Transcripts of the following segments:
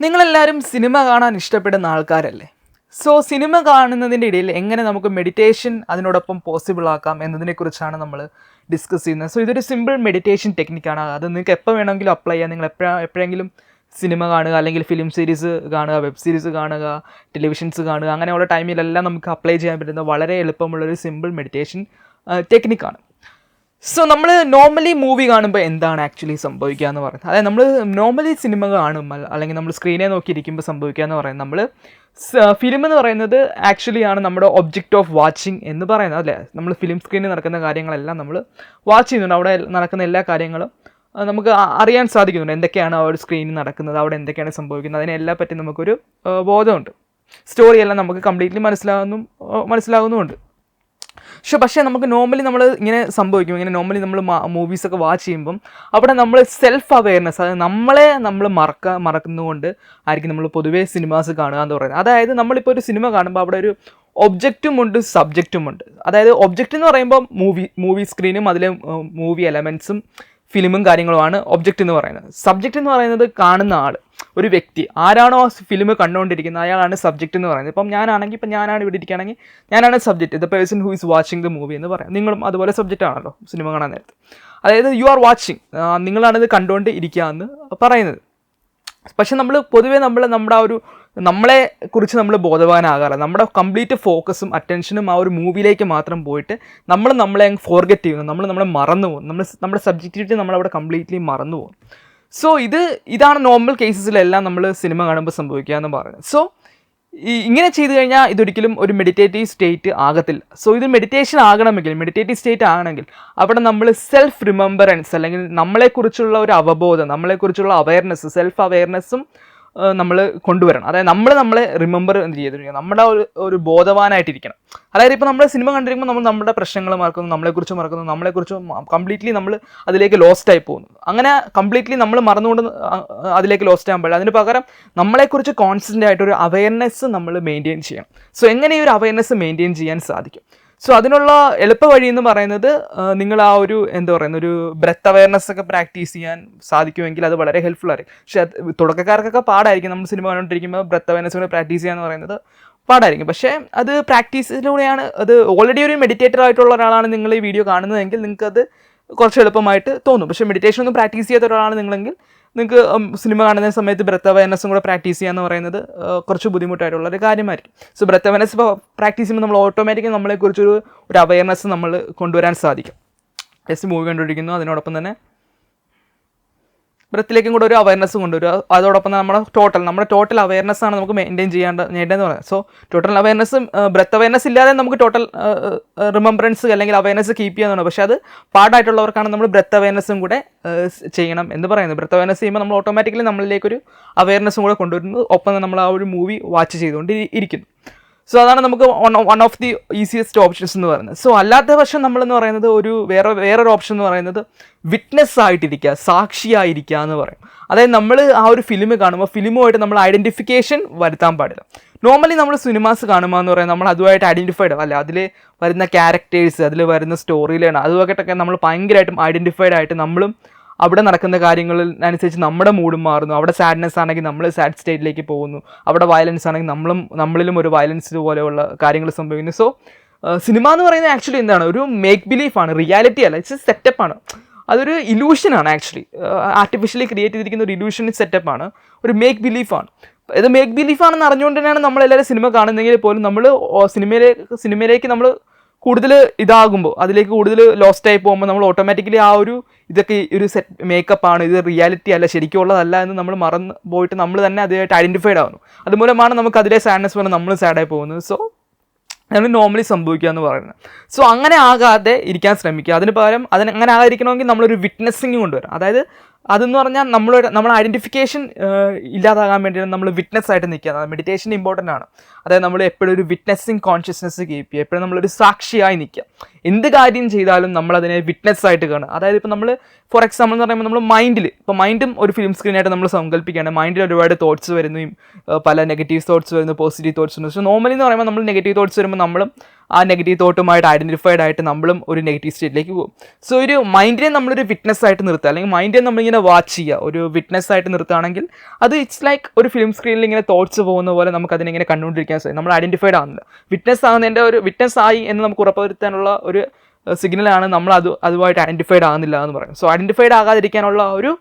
നിങ്ങളെല്ലാവരും സിനിമ കാണാൻ ഇഷ്ടപ്പെടുന്ന ആൾക്കാരല്ലേ? സോ സിനിമ കാണുന്നതിൻ്റെ ഇടയിൽ എങ്ങനെ നമുക്ക് മെഡിറ്റേഷൻ അതിനോടൊപ്പം പോസിബിൾ ആക്കാം എന്നതിനെക്കുറിച്ചാണ് നമ്മൾ ഡിസ്കസ് ചെയ്യുന്നത്. സോ ഇതൊരു സിമ്പിൾ മെഡിറ്റേഷൻ ടെക്നിക്കാണ്. അത് നിങ്ങൾക്ക് എപ്പോൾ വേണമെങ്കിലും അപ്ലൈ ചെയ്യാം. നിങ്ങൾ എപ്പോഴെങ്കിലും സിനിമ കാണുക, അല്ലെങ്കിൽ ഫിലിം സീരീസ് കാണുക, വെബ് സീരീസ് കാണുക, ടെലിവിഷൻസ് കാണുക, അങ്ങനെയുള്ള ടൈമിലെല്ലാം നമുക്ക് അപ്ലൈ ചെയ്യാൻ പറ്റുന്ന വളരെ എളുപ്പമുള്ളൊരു സിമ്പിൾ മെഡിറ്റേഷൻ ടെക്നിക്കാണ്. സോ നമ്മൾ നോർമലി മൂവി കാണുമ്പോൾ എന്താണ് ആക്ച്വലി സംഭവിക്കുക എന്ന് പറയുന്നത്, അതായത് നമ്മൾ നോർമലി സിനിമ കാണുമ്പോൾ അല്ലെങ്കിൽ നമ്മൾ സ്ക്രീനെ നോക്കിയിരിക്കുമ്പോൾ സംഭവിക്കുക എന്ന് പറയുന്നത്, നമ്മൾ ഫിലിം എന്ന് പറയുന്നത് ആക്ച്വലി ആണ് നമ്മുടെ ഒബ്ജക്റ്റ് ഓഫ് വാച്ചിങ് എന്ന് പറയുന്നത്, അല്ലേ? നമ്മൾ ഫിലിം സ്ക്രീനിൽ നടക്കുന്ന കാര്യങ്ങളെല്ലാം നമ്മൾ വാച്ച് ചെയ്യുന്നുണ്ട്. അവിടെ നടക്കുന്ന എല്ലാ കാര്യങ്ങളും നമുക്ക് അറിയാൻ സാധിക്കുന്നുണ്ട്. എന്തൊക്കെയാണ് ആ ഒരു സ്ക്രീനിൽ നടക്കുന്നത്, അവിടെ എന്തൊക്കെയാണ് സംഭവിക്കുന്നത്, അതിനെല്ലാം പറ്റി നമുക്കൊരു ബോധമുണ്ട്. സ്റ്റോറിയെല്ലാം നമുക്ക് കംപ്ലീറ്റ്ലി മനസ്സിലാകുന്നുമുണ്ട്. പക്ഷേ നമുക്ക് നോർമലി നമ്മൾ ഇങ്ങനെ സംഭവിക്കും. ഇങ്ങനെ നോർമലി നമ്മൾ മൂവീസൊക്കെ വാച്ച് ചെയ്യുമ്പം അവിടെ നമ്മൾ സെൽഫ് അവെയർനെസ്, അതായത് നമ്മൾ മറക്കുന്നതുകൊണ്ട് ആയിരിക്കും നമ്മൾ പൊതുവേ സിനിമാസ് കാണുക എന്ന് പറയുന്നത്. അതായത് നമ്മളിപ്പോൾ ഒരു സിനിമ കാണുമ്പോൾ അവിടെ ഒരു ഒബ്ജക്റ്റുമുണ്ട്, സബ്ജക്റ്റുമുണ്ട്. അതായത് ഒബ്ജക്റ്റ് എന്ന് പറയുമ്പോൾ മൂവി സ്ക്രീനും അതിലെ മൂവി എലമെൻസും ഫിലിമും കാര്യങ്ങളുമാണ് ഒബ്ജക്റ്റ് എന്ന് പറയുന്നത്. സബ്ജക്റ്റ് എന്ന് പറയുന്നത് കാണുന്ന ആൾ, ഒരു വ്യക്തി, ആരാണോ ആ ഫിലിം കണ്ടുകൊണ്ടിരിക്കുന്നത് അയാളാണ് സബ്ജക്റ്റ് എന്ന് പറയുന്നത്. ഇപ്പം ഞാനാണ് ഇവിടെ ഇരിക്കുകയാണെങ്കിൽ ഞാനാണ് subject, the person who is watching the movie എന്ന് പറയാം. നിങ്ങളും അതുപോലെ സബ്ജക്റ്റ് ആണല്ലോ സിനിമ കാണാൻ നേരത്ത്. അതായത് യു ആർ വാച്ചിങ്, നിങ്ങളാണിത് കണ്ടുകൊണ്ട് ഇരിക്കുക എന്ന് പറയുന്നത്. പക്ഷെ നമ്മൾ പൊതുവേ നമ്മുടെ ആ ഒരു നമ്മളെക്കുറിച്ച് നമ്മൾ ബോധവാനാകാറില്ല. നമ്മുടെ കംപ്ലീറ്റ് ഫോക്കസും അറ്റൻഷനും ആ ഒരു മൂവിയിലേക്ക് മാത്രം പോയിട്ട് നമ്മളെ ഫോർഗെറ്റ് ചെയ്യുന്നു, നമ്മളെ മറന്നു പോകും, നമ്മുടെ സബ്ജക്റ്റിവിറ്റി നമ്മളവിടെ കംപ്ലീറ്റ്ലി മറന്നു പോകും. സോ ഇതാണ് നോർമൽ കേസസിലെല്ലാം നമ്മൾ സിനിമ കാണുമ്പോൾ സംഭവിക്കുക എന്ന് പറയുന്നത്. സോ ഇങ്ങനെ ചെയ്തു കഴിഞ്ഞാൽ ഇതൊരിക്കലും ഒരു മെഡിറ്റേറ്റീവ് സ്റ്റേറ്റ് ആകത്തില്ല. സോ ഇത് മെഡിറ്റേഷൻ ആകണമെങ്കിൽ, മെഡിറ്റേറ്റീവ് സ്റ്റേറ്റ് ആകണമെങ്കിൽ അവിടെ നമ്മൾ സെൽഫ് റിമെമ്പറൻസ്, അല്ലെങ്കിൽ നമ്മളെക്കുറിച്ചുള്ള ഒരു അവബോധം, നമ്മളെക്കുറിച്ചുള്ള അവയർനെസ്, സെൽഫ് അവയർനെസ്സും നമ്മൾ കൊണ്ടുവരണം. അതായത് നമ്മളെ റിമെമ്പർ ചെയ്തിരിക്കണം, നമ്മുടെ ഒരു ബോധവാനായിട്ടിരിക്കണം. അതായത് ഇപ്പോൾ നമ്മൾ സിനിമ കണ്ടിരിക്കുമ്പോൾ നമ്മൾ നമ്മുടെ പ്രശ്നങ്ങൾ മറക്കുന്നു, നമ്മളെക്കുറിച്ച് കംപ്ലീറ്റ്ലി നമ്മൾ അതിലേക്ക് ലോസ്റ്റ് ആയി പോകുന്നു. അങ്ങനെ കംപ്ലീറ്റ്ലി നമ്മൾ മറന്നുകൊണ്ട് അതിലേക്ക് ലോസ്റ്റ് ആകാൻ പാടില്ല. അതിന് പകരം നമ്മളെക്കുറിച്ച് കോൺസ്റ്റൻ്റ് ആയിട്ടൊരു അവയർനെസ് നമ്മൾ മെയിൻറ്റെയിൻ ചെയ്യണം. സോ എങ്ങനെ ഈ ഒരു അവയർനെസ് മെയിൻറ്റെയിൻ ചെയ്യാൻ സാധിക്കും? സോ അതിനുള്ള എളുപ്പ വഴി എന്ന് പറയുന്നത്, നിങ്ങൾ ആ ഒരു ഒരു ബ്രെത്ത് അവയർനെസ് ഒക്കെ പ്രാക്ടീസ് ചെയ്യാൻ സാധിക്കുമെങ്കിൽ അത് വളരെ ഹെൽപ്ഫുൾ ആയിരിക്കും. പക്ഷേ തുടക്കക്കാർക്കൊക്കെ പാടായിരിക്കും. നമ്മൾ സിനിമ കണ്ടുകൊണ്ടിരിക്കുമ്പോൾ ബ്രെത്ത് അവയർനെസ് കൂടെ പ്രാക്ടീസ് ചെയ്യാന്ന് പറയുന്നത് പാടായിരിക്കും. പക്ഷേ അത് പ്രാക്ടീസിലൂടെയാണ്. അത് ഓൾറെഡി ഒരു മെഡിറ്റേറ്റർ ആയിട്ടുള്ള ഒരാളാണ് നിങ്ങൾ ഈ വീഡിയോ കാണുന്നതെങ്കിൽ നിങ്ങൾക്കത് കുറച്ച് എളുപ്പമായിട്ട് തോന്നും. പക്ഷേ മെഡിറ്റേഷൻ ഒന്നും പ്രാക്ടീസ് ചെയ്യാത്ത ഒരാളാണ് നിങ്ങളെങ്കിൽ നിങ്ങൾക്ക് സിനിമ കാണുന്ന സമയത്ത് ബ്രെത്ത് അവയർനെസ്സും കൂടെ പ്രാക്ടീസ് ചെയ്യുക എന്ന് പറയുന്നത് കുറച്ച് ബുദ്ധിമുട്ടായിട്ടുള്ളൊരു കാര്യമായിരിക്കും. സോ ബ്രെത്ത് അവയർനെസ് ഇപ്പോൾ പ്രാക്ടീസ് ചെയ്യുമ്പോൾ നമ്മൾ ഓട്ടോമാറ്റിക്കലി നമ്മളെക്കുറിച്ചൊരു അവയർനെസ് നമ്മൾ കൊണ്ടുവരാൻ സാധിക്കും. ജസ്റ്റ് മൂവി കണ്ടുപിടിക്കുന്നു, അതിനോടൊപ്പം തന്നെ ബ്രെത്തിലേക്കും കൂടെ ഒരു അവയർനെസ് കൊണ്ടുവരിക. അതോടൊപ്പം നമ്മുടെ ടോട്ടൽ അവയർനെസ് ആണ് നമുക്ക് മെയിൻറ്റെയിൻ ചെയ്യേണ്ടതെന്ന് പറയാം. സോ ടോട്ടൽ അവയർനെസ്സും ബ്രെത്ത് അവയർനെസ് ഇല്ലാതെ നമുക്ക് ടോട്ടൽ റിമെമ്പറൻസ് അല്ലെങ്കിൽ അവയർനെസ് കീപ്പ് ചെയ്യാവുന്നതാണ്. പക്ഷേ അത് പാടായിട്ടുള്ളവർക്കാണ് നമ്മൾ ബ്രെത്ത് അവയർനെസ്സും കൂടെ ചെയ്യണം എന്ന് പറയുന്നത്. ബ്രെത്ത് അവയർനെസ് ചെയ്യുമ്പോൾ നമ്മൾ ഓട്ടോമാറ്റിക്കലി നമ്മളിലേക്കൊരു അവയർനെസ്സും കൂടെ കൊണ്ടുവരുന്നു, ഒപ്പം നമ്മൾ ആ ഒരു മൂവി വാച്ച് ചെയ്തുകൊണ്ട് ഇരിക്കുന്നു. സോ അതാണ് നമുക്ക് one of the easiest options എന്ന് പറയുന്നത്. സോ അല്ലാത്ത പക്ഷം നമ്മളെന്ന് പറയുന്നത് വേറൊരു ഓപ്ഷൻ എന്ന് പറയുന്നത് വിറ്റ്നസ് ആയിട്ടിരിക്കുക, സാക്ഷിയായിരിക്കുക എന്ന് പറയും. അതായത് നമ്മൾ ആ ഒരു ഫിലിം കാണുമ്പോൾ ഫിലിമുമായിട്ട് നമ്മൾ ഐഡൻറ്റിഫിക്കേഷൻ വരുത്താൻ പാടില്ല. നോർമലി നമ്മൾ സിനിമാസ് കാണുമ്പോൾ എന്ന് പറയുന്നത് നമ്മൾ അതുമായിട്ട് ഐഡൻറ്റിഫൈഡ് അല്ല, അതിൽ വരുന്ന ക്യാരക്ടേഴ്സ്, അതിൽ വരുന്ന സ്റ്റോറി ലൈൻ, അതുമായിട്ടൊക്കെ നമ്മൾ ഭയങ്കരമായിട്ടും ഐഡൻറ്റിഫൈഡ് ആയിട്ട് നമ്മളും അവിടെ നടക്കുന്ന കാര്യങ്ങളിൽ അനുസരിച്ച് നമ്മുടെ മൂഡും മാറുന്നു. അവിടെ സാഡ്നെസ് ആണെങ്കിൽ നമ്മൾ സാഡ് സ്റ്റേറ്റിലേക്ക് പോകുന്നു, അവിടെ വയലൻസ് ആണെങ്കിൽ നമ്മളിലും ഒരു വയലൻസ് പോലെയുള്ള കാര്യങ്ങൾ സംഭവിക്കുന്നു. സോ സിനിമ എന്ന് പറയുന്നത് ആക്ച്വലി എന്താണ്, ഒരു മേക്ക് ബിലീഫാണ്, റിയാലിറ്റി അല്ല, ഇറ്റ്സ് സെറ്റപ്പാണ്. അതൊരു ഇലൂഷനാണ്. ആക്ച്വലി ആർട്ടിഫിഷ്യലി ക്രിയേറ്റ് ചെയ്തിരിക്കുന്ന ഒരു ഇലൂഷൻ സെറ്റപ്പാണ്, ഒരു മേക്ക് ബിലീഫാണ്. ഇത് മേക്ക് ബിലീഫാണെന്ന് അറിഞ്ഞുകൊണ്ട് തന്നെയാണ് നമ്മളെല്ലാവരും സിനിമ കാണുന്നെങ്കിൽ പോലും നമ്മൾ സിനിമയിലേക്ക് നമ്മൾ കൂടുതൽ ഇതാകുമ്പോൾ, അതിലേക്ക് കൂടുതൽ ലോസ്റ്റ് ആയി പോകുമ്പോൾ നമ്മൾ ഓട്ടോമാറ്റിക്കലി ആ ഒരു ഇതൊക്കെ ഒരു സെറ്റ് മേക്കപ്പാണ്, ഇത് റിയാലിറ്റി അല്ല, ശരിക്കും ഉള്ളതല്ല എന്ന് നമ്മൾ മറന്ന് പോയിട്ട് നമ്മൾ തന്നെ അതുമായിട്ട് ഐഡൻറ്റിഫൈഡ് ആവുന്നു. അതുമൂലമാണ് നമുക്ക് അതിലെ സാഡ്നെസ് പറഞ്ഞാൽ നമ്മൾ സാഡായി പോകുന്നത്. സോ നമ്മൾ നോർമലി സംഭവിക്കുക എന്ന് പറയുന്നത്. സോ അങ്ങനെ ആകാതെ ഇരിക്കാൻ ശ്രമിക്കുക. അതിന് പകരം അങ്ങനെ ആകാതിരിക്കണമെങ്കിൽ നമ്മളൊരു വിറ്റ്നസ്സിങ് കൊണ്ടുവരാം. അതായത് അതെന്ന് പറഞ്ഞാൽ നമ്മൾ ഐഡൻറ്റിഫിക്കേഷൻ ഇല്ലാതാകാൻ വേണ്ടിയാണ് നമ്മൾ വിറ്റ്നസ് ആയിട്ട് നിൽക്കുക. മെഡിറ്റേഷൻ ഇമ്പോർട്ടൻ്റ് ആണ്. അതായത് നമ്മൾ എപ്പോഴും ഒരു വിറ്റ്നസ്സിങ് കോൺഷ്യസ്നെസ് കീപ്പ് ചെയ്യുക, എപ്പോഴും നമ്മളൊരു സാക്ഷിയായി നിൽക്കുക. എന്ത് കാര്യം ചെയ്താലും നമ്മളതിനെ വിറ്റ്നസ് ആയിട്ട് കാണുക. അതായത് ഇപ്പോൾ നമ്മൾ ഫോർ എക്സാമ്പിൾ എന്ന് പറയുമ്പോൾ നമ്മൾ മൈൻഡും ഒരു ഫിലിം സ്ക്രീനായിട്ട് നമ്മൾ സങ്കല്പിക്കുകയാണ്. മൈൻഡിൽ ഒരുപാട് തോട്ട്സ് വരുന്നു, പല നെഗറ്റീവ് തോട്ട്സ് വരുന്നു, പോസിറ്റീവ് തോട്ട്സ് വരുന്നു. സോ നോർമലി എന്ന് പറയുമ്പോൾ നമ്മൾ നെഗറ്റീവ് തോട്ട്സ് വരുമ്പോൾ നമ്മളും ആ നെഗറ്റീവ് തോട്ടുമായിട്ട് ഐഡൻറ്റിഫൈഡ് ആയിട്ട് നമ്മളും ഒരു നെഗറ്റീവ് സ്റ്റേറ്റിലേക്ക് പോകും. സോ ഒരു മൈൻഡിനെ നമ്മളൊരു വിറ്റ്നസ് ആയിട്ട് നിർത്തുക, അല്ലെങ്കിൽ മൈൻഡിനെ നമ്മളിങ്ങനെ ഇങ്ങനെ വാച്ച് ചെയ്യുക, ഒരു വിറ്റ്നസ് ആയിട്ട് നിർത്തുകയാണെങ്കിൽ അത് ഇറ്റ്സ് ലൈക്ക് ഒരു ഫിലിം സ്ക്രീനിൽ ഇങ്ങനെ തോട്ട്സ് പോകുന്ന പോലെ നമുക്ക് അതിനിങ്ങനെ കണ്ടുകൊണ്ടിരിക്കാൻ സാധിക്കും. നമ്മൾ ഐഡൻറ്റിഫൈഡ് ആകുന്നില്ല. വിറ്റ്നസ് ആകുന്നതിൻ്റെ ഒരു വിറ്റ്നസ് ആയി എന്ന് നമുക്ക് ഉറപ്പുവരുത്താനുള്ള ഒരു സിഗ്നലാണ് നമ്മൾ അതുമായിട്ട് ഐഡൻറ്റിഫൈഡ് ആകുന്നില്ല എന്ന് പറയും. സോ ഐഡൻറ്റിഫൈഡ് ആകാതിരിക്കാനുള്ള ഒരു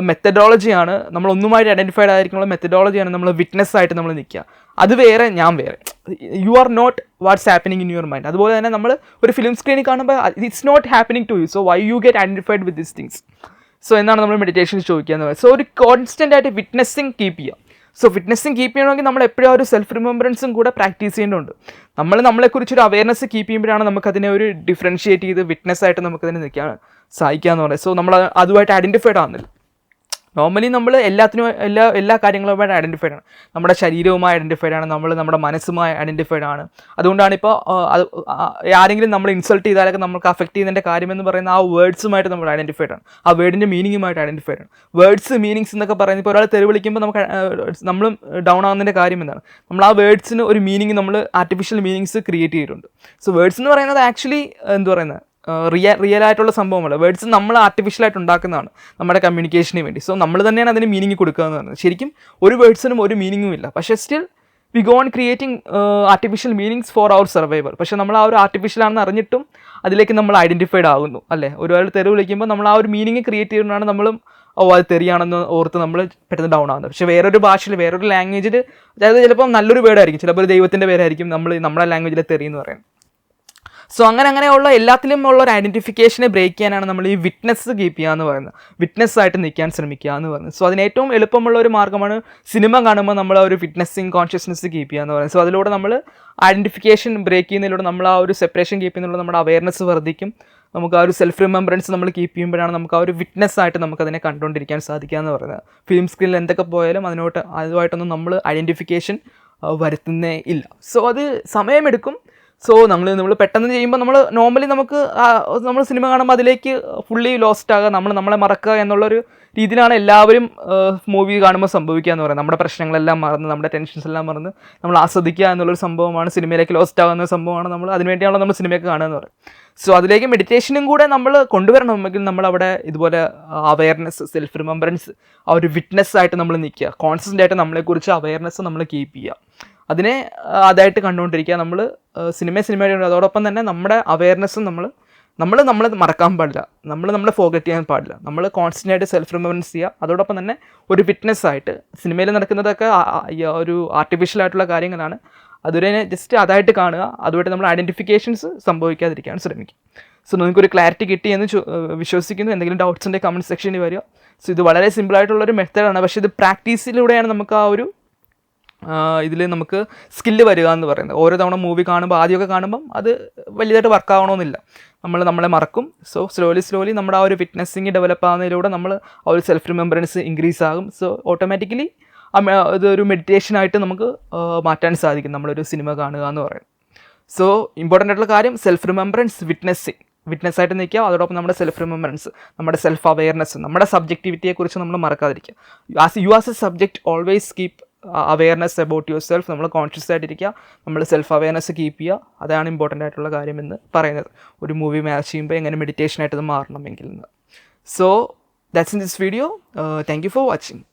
മെത്തഡോളജിയാണ്, നമ്മളൊന്നുമായിട്ട് ഐഡൻറ്റിഫൈഡ് ആയിരിക്കാനുള്ള മെത്തഡോളജിയാണ് നമ്മൾ വിറ്റ്നസ് ആയിട്ട് നമ്മൾ നിൽക്കുക. അത് വേറെ, ഞാൻ വേറെ. You are not what's happening in your mind. അതുപോലെ തന്നെ നമ്മൾ ഒരു ഫിലിം സ്ക്രീനിൽ കാണുമ്പോൾ it's not happening to you, so why you get identified with this things. So എന്നാണ് നമ്മൾ മെഡിറ്റേഷൻ ചോദിക്കുക എന്ന് പറയുന്നത്. സോ ഒരു കോൺസ്റ്റൻ്റ് ആയിട്ട് വിറ്റ്നസ്സിങ് കീപ്പ് ചെയ്യുക. സോ വിറ്റ്നസ്സിങ് കീപ്പ് ചെയ്യണമെങ്കിൽ നമ്മൾ എപ്പോഴും ഒരു സെൽഫ് റിമെമ്പറൻസും കൂടെ പ്രാക്ടീസ് ചെയ്യേണ്ടതുണ്ട്. നമ്മളെക്കുറിച്ചൊരു അവയർനെസ് കീപ്പ് ചെയ്യുമ്പോഴാണ് നമുക്കതിനെ ഒരു ഡിഫറൻഷിയേറ്റ് ചെയ്ത് വിറ്റ്നസ് ആയിട്ട് നമുക്കതിനെ നിൽക്കാൻ സാധിക്കാമെന്ന് പറയുന്നത്. സോ നമ്മൾ അതുമായിട്ട് ഐഡൻറ്റിഫൈഡ് ആവുന്നില്ല. നോർമലി നമ്മൾ എല്ലാ കാര്യങ്ങളുമായിട്ട് ഐഡൻറ്റിഫൈഡ് ആണ്. നമ്മുടെ ശരീരവുമായി ഐഡൻറ്റിഫൈഡ് ആണ്, നമ്മുടെ മനസ്സുമായി ഐഡൻറ്റിഫൈഡ് ആണ്. അതുകൊണ്ടാണ് ഇപ്പോൾ ആരെങ്കിലും നമ്മൾ ഇൻസൾട്ട് ചെയ്താലൊക്കെ നമുക്ക് അഫക്റ്റ് ചെയ്യുന്നതിൻ്റെ കാര്യമെന്ന് പറയുന്ന ആ വേർഡ്സുമായിട്ട് നമ്മൾ ഐഡൻറ്റിഫൈഡ് ആണ്, ആ വേർഡിൻ്റെ മീനിങ്ങുമായിട്ട് ഐഡൻറ്റിഫൈഡ് ആണ്. വേർഡ്സ് മീനിങ്സ് എന്നൊക്കെ പറയുന്നത് ഇപ്പോൾ ഒരാൾ തെറി വിളിക്കുമ്പോൾ നമ്മളും ഡൗൺ ആവുന്നതിൻ്റെ കാര്യം എന്താണ്? നമ്മൾ ആ വേർഡ്സിന് ഒരു മീനിങ്, നമ്മൾ ആർട്ടിഫിഷ്യൽ മീനിങ്സ് ക്രിയേറ്റ് ചെയ്തിട്ടുണ്ട്. സോ വേർഡ്സ് എന്ന് പറയുന്നത് ആക്ച്വലി എന്ത് പറയുന്നത്, റിയൽ ആയിട്ടുള്ള സംഭവമല്ല. വേർഡ്സ് നമ്മൾ ആർട്ടിഫിഷ്യലായിട്ട് ഉണ്ടാക്കുന്നതാണ് നമ്മുടെ കമ്മ്യൂണിക്കേഷന് വേണ്ടി. സോ നമ്മൾ തന്നെയാണ് അതിന് മീനിങ് കൊടുക്കുക എന്ന് പറയുന്നത്. ശരിക്കും ഒരു വേർഡ്സിനും ഒരു മീനിങ്ങും ഇല്ല, പക്ഷേ still we go on creating artificial meanings for our survival. പക്ഷേ നമ്മൾ ആ ഒരു ആർട്ടിഫിഷ്യലാണെന്ന് അറിഞ്ഞിട്ടും അതിലേക്ക് നമ്മൾ ഐഡൻറ്റിഫൈഡ് ആകുന്നു അല്ലേ. ഒരാൾ തെറി വിളിക്കുമ്പോൾ നമ്മൾ ആ ഒരു മീനിങ് ക്രിയേറ്റ് ചെയ്യുന്നതാണ് നമ്മളും അത് തെറിയാണെന്ന് ഓർത്ത് നമ്മൾ പെട്ടെന്ന് ഡൗൺ ആകുന്നത്. പക്ഷേ വേറൊരു ഭാഷയിൽ, വേറൊരു ലാംഗ്വേജിൽ, അതായത് ചിലപ്പോൾ നല്ലൊരു വേർഡായിരിക്കും, ചിലപ്പോൾ ഒരു ദൈവത്തിൻ്റെ പേരായിരിക്കും നമ്മുടെ ലാംഗ്വേജിൽ തെറി എന്ന് പറയുന്നത്. സോ അങ്ങനെയുള്ള എല്ലാത്തിലും ഉള്ള ഒരു ഐഡൻറ്റിഫിക്കേഷനെ ബ്രേക്ക് ചെയ്യാനാണ് നമ്മൾ ഈ വിറ്റ്നസ് കീപ്പ് ചെയ്യുക എന്ന് പറയുന്നത്, വിറ്റ്നസ് ആയിട്ട് നിൽക്കാൻ ശ്രമിക്കുക എന്ന് പറയുന്നത്. സോ അതിന് ഏറ്റവും എളുപ്പമുള്ള ഒരു മാർഗ്ഗമാണ് സിനിമ കാണുമ്പോൾ നമ്മൾ ആ ഒരു വിറ്റ്നസ്സിങ് കോൺഷ്യസ്നെസ് കീപ്പ് ചെയ്യുക എന്ന് പറയുന്നത്. സോ അതിലൂടെ നമ്മൾ ഐഡൻറ്റിഫിക്കേഷൻ ബ്രേക്ക് ചെയ്യുന്നതിലൂടെ നമ്മൾ ആ ഒരു സെപ്പറേഷൻ കീപ്പ് ചെയ്യുന്നതിലൂടെ നമ്മുടെ അവയർനെസ് വർദ്ധിക്കും. നമുക്ക് ആ ഒരു സെൽഫ് റിമെമ്പറൻസ് നമ്മൾ കീപ്പ് ചെയ്യുമ്പോഴാണ് നമുക്ക് ആ ഒരു വിറ്റ്നസ് ആയിട്ട് നമുക്കതിനെ കണ്ടുകൊണ്ടിരിക്കാൻ സാധിക്കുക എന്ന് പറയുന്നത്. ഫിലിം സ്ക്രീനിൽ എന്തൊക്കെ പോയാലും അതുമായിട്ടൊന്നും നമ്മൾ ഐഡൻറ്റിഫിക്കേഷൻ വരുത്തുന്നേ ഇല്ല. സോ അത് സമയമെടുക്കും. സോ നമ്മൾ പെട്ടെന്ന് ചെയ്യുമ്പോൾ നോർമലി നമ്മൾ സിനിമ കാണുമ്പോൾ അതിലേക്ക് ഫുള്ളി ലോസ്റ്റ് ആകുക, നമ്മളെ മറക്കുക എന്നുള്ളൊരു രീതിയിലാണ് എല്ലാവരും മൂവി കാണുമ്പോൾ സംഭവിക്കുക എന്ന് പറയുന്നത്. നമ്മുടെ പ്രശ്നങ്ങളെല്ലാം മറന്ന്, നമ്മുടെ ടെൻഷൻസ് എല്ലാം മറന്ന് നമ്മൾ ആസ്വദിക്കുക എന്നുള്ളൊരു സംഭവമാണ്, സിനിമയിലേക്ക് ലോസ്റ്റ് ആകുന്ന സംഭവമാണ്. അതിനുവേണ്ടിയാണല്ലോ നമ്മൾ സിനിമയൊക്കെ കാണുക എന്ന് പറയും. സോ അതിലേക്ക് മെഡിറ്റേഷനും കൂടെ നമ്മൾ കൊണ്ടുവരണമെങ്കിൽ നമ്മളവിടെ ഇതുപോലെ അവയർനെസ്, സെൽഫ് റിമെമ്പറൻസ്, ആ ഒരു വിറ്റ്നസ് ആയിട്ട് നമ്മൾ നിൽക്കുക, കോൺസ്റ്റൻ്റ് ആയിട്ട് നമ്മളെക്കുറിച്ച് അവയർനെസ് നമ്മൾ കീപ്പ് ചെയ്യുക, അതിനെ അതായിട്ട് കണ്ടുകൊണ്ടിരിക്കുക. നമ്മൾ സിനിമയുടെ അതോടൊപ്പം തന്നെ നമ്മുടെ അവയർനെസ്സും നമ്മളെ മറക്കാൻ പാടില്ല, നമ്മളെ ഫോർഗറ്റ് ചെയ്യാൻ പാടില്ല. നമ്മൾ കോൺസ്റ്റൻ്റ് ആയിട്ട് സെൽഫ് റിമെമ്പറൻസ് ചെയ്യുക, അതോടൊപ്പം തന്നെ ഒരു വിറ്റ്നസ് ആയിട്ട്. സിനിമയിൽ നടക്കുന്നതൊക്കെ ഒരു ആർട്ടിഫിഷ്യൽ ആയിട്ടുള്ള കാര്യങ്ങളാണ്, അതുവരെ ജസ്റ്റ് അതായിട്ട് കാണുക, അതുമായിട്ട് നമ്മൾ ഐഡൻറ്റിഫിക്കേഷൻസ് സംഭവിക്കാതിരിക്കാൻ ശ്രമിക്കും. സോ നിങ്ങൾക്കൊരു ക്ലാരിറ്റി കിട്ടി എന്ന് വിശ്വസിക്കുന്നു. എന്തെങ്കിലും ഡൗട്ട്സ് ഉണ്ടെങ്കിൽ കമൻറ്റ് സെക്ഷനിൽ വരിക. സോ ഇത് വളരെ സിമ്പിളായിട്ടുള്ളൊരു മെത്തേഡാണ്, പക്ഷേ ഇത് പ്രാക്ടീസിലൂടെയാണ് നമുക്ക് ആ ഒരു ഇതിൽ നമുക്ക് സ്കില്ല് വരിക എന്ന് പറയുന്നത്. ഓരോ തവണ മൂവി കാണുമ്പോൾ, ആദ്യമൊക്കെ കാണുമ്പം അത് വലിയതായിട്ട് വർക്കാവണമെന്നില്ല, നമ്മളെ മറക്കും. സോ സ്ലോലി നമ്മുടെ ആ ഒരു വിറ്റ്നസ്സിങ് ഡെവലപ്പ് ആകുന്നതിലൂടെ നമ്മൾ ആ ഒരു സെൽഫ് റിമെമ്പറൻസ് ഇൻക്രീസ് ആകും. സോ ഓട്ടോമാറ്റിക്കലി ഇതൊരു മെഡിറ്റേഷനായിട്ട് നമുക്ക് മാറ്റാൻ സാധിക്കും നമ്മളൊരു സിനിമ കാണുക എന്ന് പറയുന്നത്. സോ ഇമ്പോർട്ടൻ്റ് ആയിട്ടുള്ള കാര്യം സെൽഫ് റിമെമ്പറൻസ്, വിറ്റ്നസ്സായിട്ട് നിൽക്കുക, അതോടൊപ്പം നമ്മുടെ സെൽഫ് റിമെമ്പറൻസ്, നമ്മുടെ സെൽഫ് അവെയർനെസ്, നമ്മുടെ സബ്ജക്റ്റിവിറ്റിയെക്കുറിച്ച് നമ്മൾ മറക്കാതിരിക്കുക. You as a subject always keep awareness about your self. നമ്മൾ കോൺഷ്യസ് ആയിട്ടിരിക്കുക, നമ്മൾ സെൽഫ് അവെയർനെസ് കീപ്പ് ചെയ്യുക, അതാണ് ഇമ്പോർട്ടൻ്റ് ആയിട്ടുള്ള കാര്യമെന്ന് പറയുന്നത്. ഒരു മൂവി മാച്ച് ചെയ്യുമ്പോൾ എങ്ങനെ മെഡിറ്റേഷനായിട്ട് അത് മാറണമെങ്കിൽ. So that's in this video. Thank you for watching.